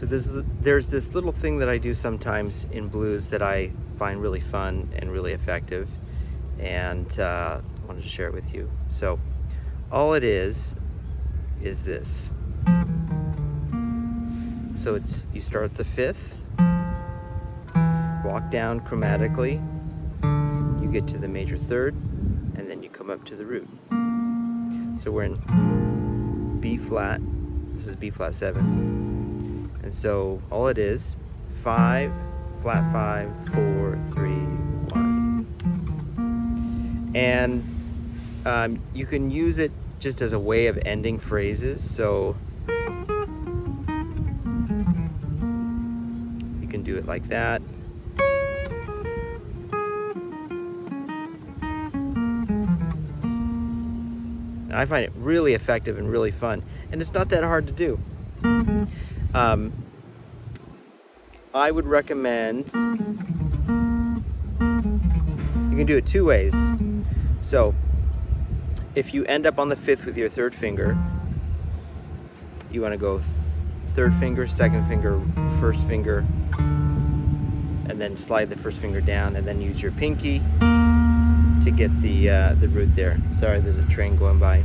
So there's this little thing that I do sometimes in blues that I find really fun and really effective, and I wanted to share it with you. So all it is this. So you start the fifth, walk down chromatically, you get to the major third, and then you come up to the root. So we're in B flat. This is B flat 7. And so all it is, 5, flat 5, 4, 3, 1. And you can use it just as a way of ending phrases. So you can do it like that. And I find it really effective and really fun, and it's not that hard to do. I would recommend, you can do it two ways. So if you end up on the fifth with your third finger, you want to go third finger, second finger, first finger, and then slide the first finger down, and then use your pinky to get the root there. Sorry, there's a train going by.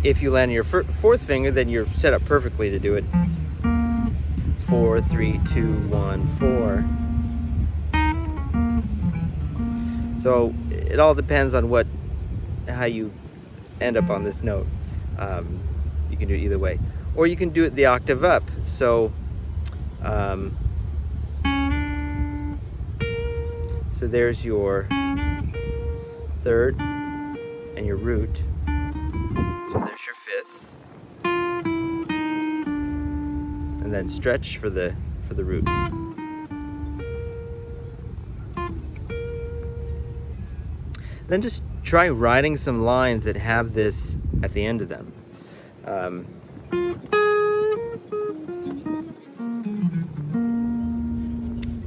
If you land on your fourth finger, then you're set up perfectly to do it. 4, 3, 2, 1, 4. So it all depends on how you end up on this note. You can do it either way, or you can do it the octave up. So so there's your third and your root. So there's your fifth, and then stretch for the root. Then just try writing some lines that have this at the end of them.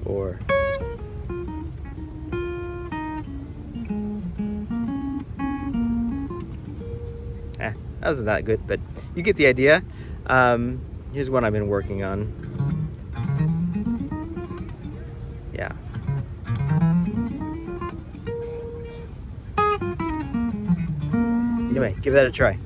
Or that wasn't that good, but you get the idea. Here's one I've been working on. Yeah. Anyway, give that a try.